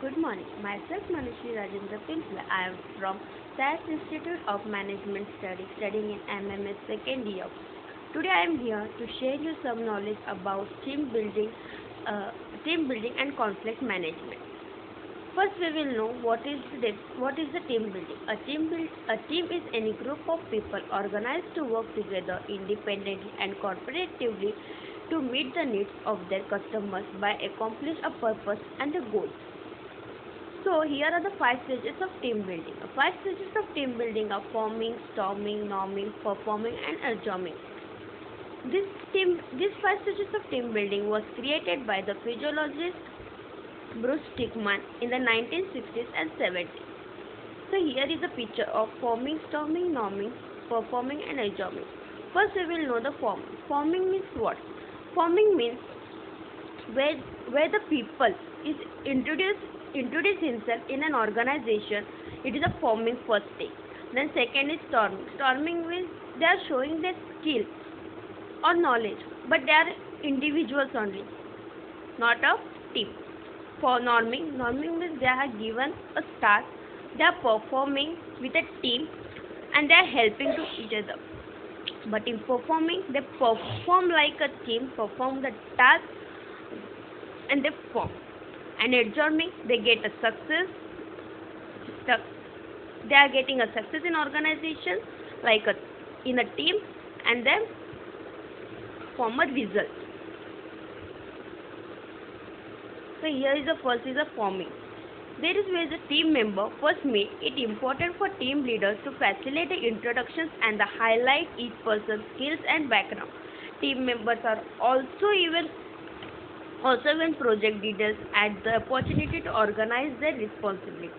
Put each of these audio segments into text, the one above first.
Good morning. Myself Manishri Rajendra Pinsla. I am from SAS Institute of Management Studies studying in MMS second year. Today I am here to share you some knowledge about uh, team building and conflict management. First, we will know what is the team building. A team is any group of people organized to work together independently and cooperatively to meet the needs of their customers by accomplish a purpose and a goal. So here are the five stages of team building. The five stages of team building are forming, storming, norming, performing, and assuming. These five stages of team building was created by the physiologist Bruce Stickman in the 1960s and 70s. So here is a picture of forming, storming, norming, performing, and assuming. First, we will know the forming. Forming means what? Forming means where where the people is introduce himself in an organization. It is a forming first stage. Then second is storming. Storming means they are showing their skill or knowledge, but they are individuals only, not a team. For norming means they are given a task, they are performing with a team, and they are helping to each other. But in performing, they perform like a team, perform the task, and they perform. And adjourning, they get a success. They are getting a success in organization, like in a team, and then form a result. So here is the first is a forming. There is where the team member first meet. It important for team leaders to facilitate the introductions and the highlight each person's skills and background. Team members are also when project leaders at the opportunity to organize their responsibility.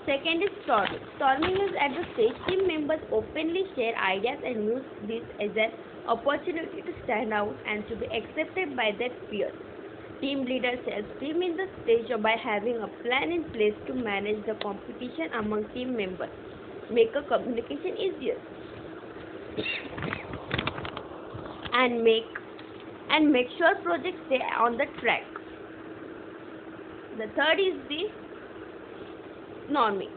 Second is storming. Storming is at the stage team members openly share ideas and use this as an opportunity to stand out and to be accepted by their peers. Team leaders help team in the stage by having a plan in place to manage the competition among team members, make a communication easier, and make sure projects stay on the track. The third is the norming.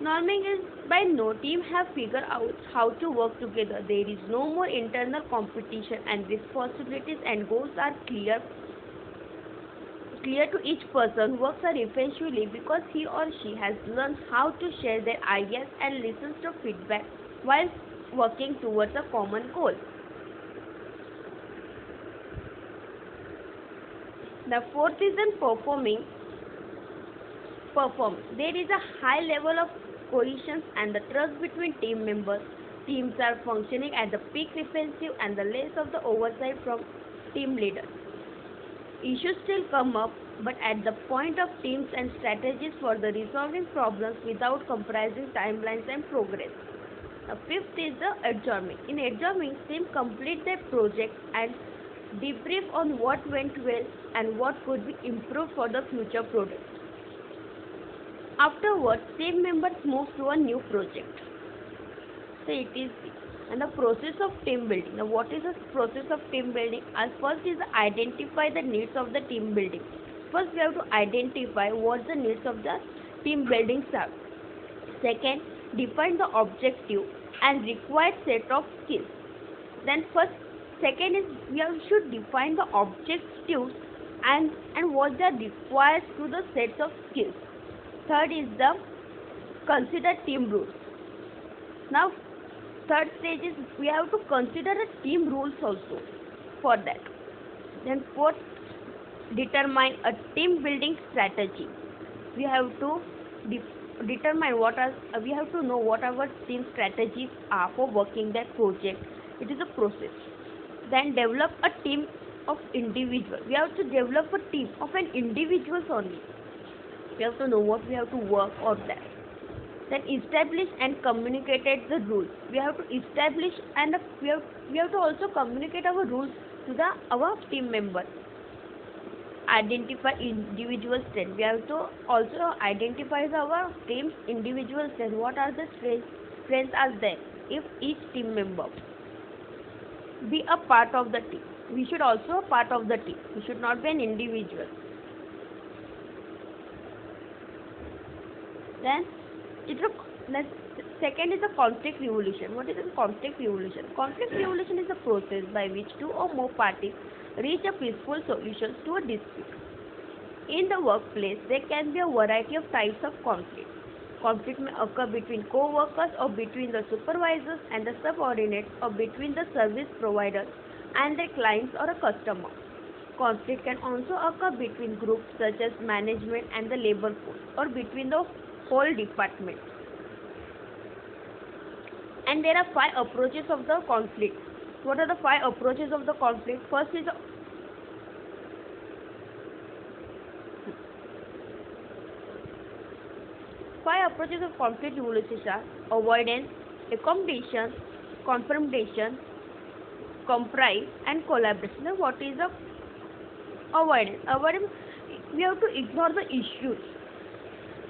Norming is by no team have figured out how to work together. There is no more internal competition and responsibilities and goals are clear to each person. Works are eventually because he or she has learned how to share their ideas and listens to feedback while working towards a common goal. The fourth is in perform. There is a high level of cohesion and the trust between team members. Teams are functioning at the peak efficiency and the less of the oversight from team leaders. Issues still come up, but at the point of teams and strategies for the resolving problems without compromising timelines and progress. The fifth is the adjourning. In adjourning, teams complete their project and debrief on what went well and what could be improved for the future project. Afterwards, team members move to a new project. So it is and the process of team building. Now, what is the process of team building? As first is identify the needs of the team building. First, we have to identify what the needs of the team building are. Second, define the objective and required set of skills. Then second is should define the objectives and what they requires to the sets of skills. Third is the consider team rules. Now, third stage is we have to consider the team rules also for that. Then fourth, determine a team building strategy. We have to determine we have to know what our team strategies are for working that project. It is a process. Then develop a team of individuals. We have to develop a team of an individuals only. We have to know what we have to work on that. Then establish and communicated the rules. We have to establish and we have to also communicate our rules to our team members. Identify individual strengths. We have to also identify our team's individual strengths. What are the strengths are there if each team member be a part of the team. We should also a part of the team. We should not be an individual. Then it's a then second is a conflict resolution. What is a conflict resolution? Conflict resolution is a process by which two or more parties reach a peaceful solution to a dispute. In the workplace, there can be a variety of types of conflict. Conflict may occur between co-workers or between the supervisors and the subordinates or between the service providers and their clients or a customer. Conflict can also occur between groups such as management and the labor force or between the whole department. And there are five approaches of the conflict. What are the five approaches of the conflict? First is five approaches of conflict resolution are avoidance, accommodation, confrontation, compromise, and collaboration. Now, what is the avoidance? Avoidance, we have to ignore the issues.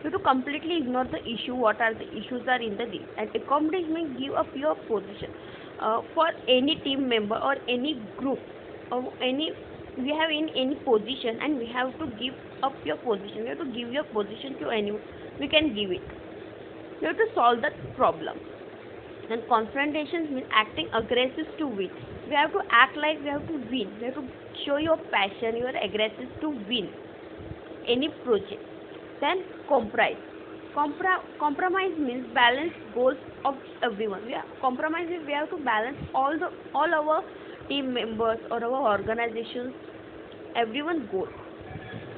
You have to completely ignore the issue. What are the issues are in the deal? And accommodation means give up your position for any team member or any group or any we have in any position, and we have to give up your position. We have to give your position to anyone. We can give it. We have to solve the problem. And confrontations mean acting aggressive to win. We have to act like we have to win. We have to show your passion, your aggressive to win any project. Then compromise. Compromise means balance goals of everyone. Compromise is we have to balance all our team members or our organizations, everyone's goals.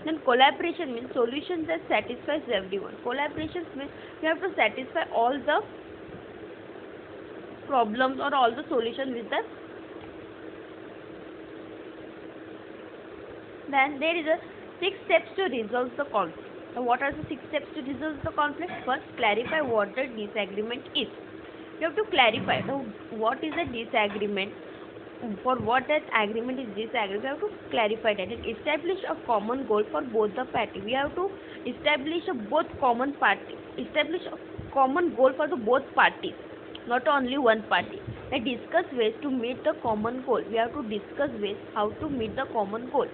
Then collaboration means solutions that satisfies everyone. Collaboration means we have to satisfy all the problems or all the solutions with the. Then there is a 6 steps to resolve the conflict. So what are the 6 steps to resolve the conflict? First, clarify what the disagreement is. You have to clarify what is the disagreement, for what that agreement is disagreement. We have to clarify that and establish a common goal for both the parties. We have to establish a common goal for the both parties, not only one party. And discuss ways to meet the common goal. We have to discuss ways how to meet the common goal.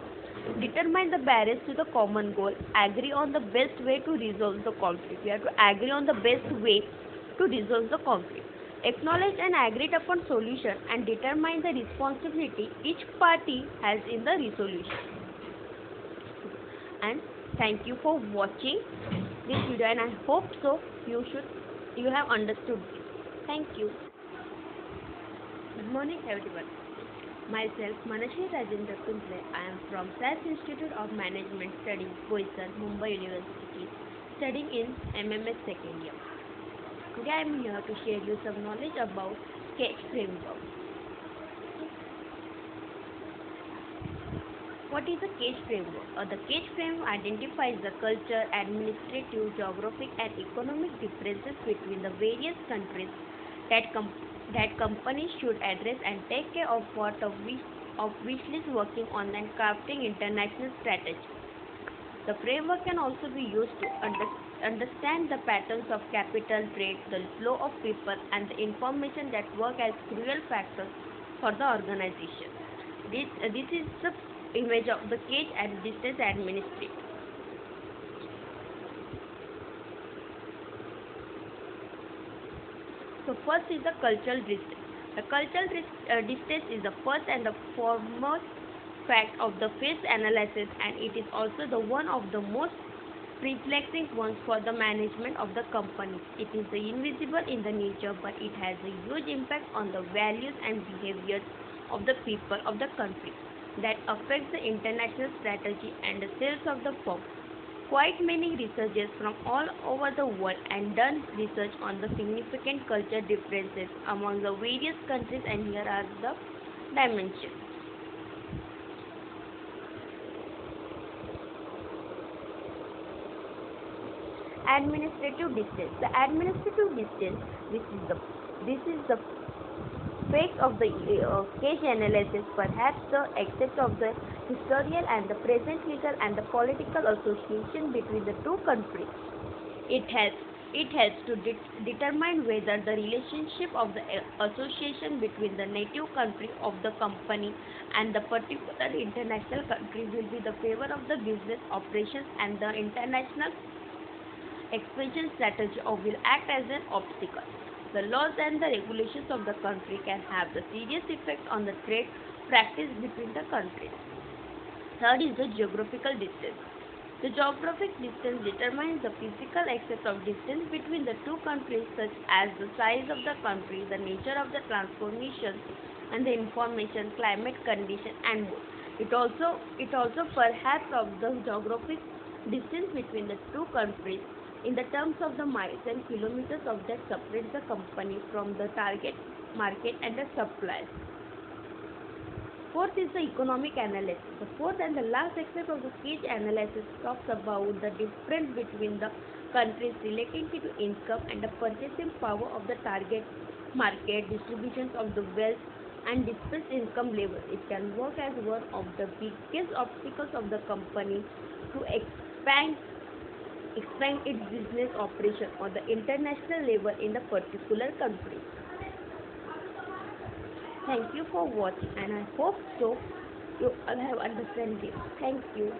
Determine the barriers to the common goal. Agree on the best way to resolve the conflict. We have to agree on the best way to resolve the conflict. Acknowledge and agree upon solution and determine the responsibility each party has in the resolution. And thank you for watching this video, and I hope so you have understood this. Thank you. Good morning everyone. Myself Manashwi Rajendra Kuntle. I am from SAS Institute of Management studying Boisar, Mumbai University, studying in MMS second year. Today I am here to share you some knowledge about CAGE framework. What is the CAGE framework? The CAGE framework identifies the culture, administrative, geographic and economic differences between the various countries that companies should address and take care of which is working on and crafting international strategy. The framework can also be used to understand the patterns of capital trade, the flow of people and the information that work as crucial factors for the organization. This is the image of the CAGE and business administrator. So first is the cultural distance. The cultural distance is the first and the foremost fact of the phase analysis, and it is also the one of the most perplexing ones for the management of the company. It is invisible in the nature, but it has a huge impact on the values and behaviors of the people of the country that affects the international strategy and the sales of the firm. Quite many researchers from all over the world and done research on the significant culture differences among the various countries, and here are the dimensions. Administrative distance. The administrative distance, this is the phase of the CAGE analysis, perhaps the except of the historical and the present legal and the political association between the two countries. It has It helps to determine whether the relationship of the association between the native country of the company and the particular international country will be the favor of the business operations, and the international expansion strategy or will act as an obstacle. The laws and the regulations of the country can have the serious effect on the trade practice between the countries. Third is the geographical distance. The geographic distance determines the physical access of distance between the two countries, such as the size of the country, the nature of the transformation, and the information, climate condition, and more. It also perhaps of the geographic distance between the two countries in the terms of the miles and kilometers of that separates the company from the target market and the suppliers. Fourth is the economic analysis. The fourth and the last aspect of the cage analysis talks about the difference between the countries relating to income and the purchasing power of the target market, distributions of the wealth, and dispersed income levels. It can work as one of the biggest obstacles of the company to expand its business operation on the international level in the particular country. Thank you for watching, and I hope so you all have understand this. Thank you.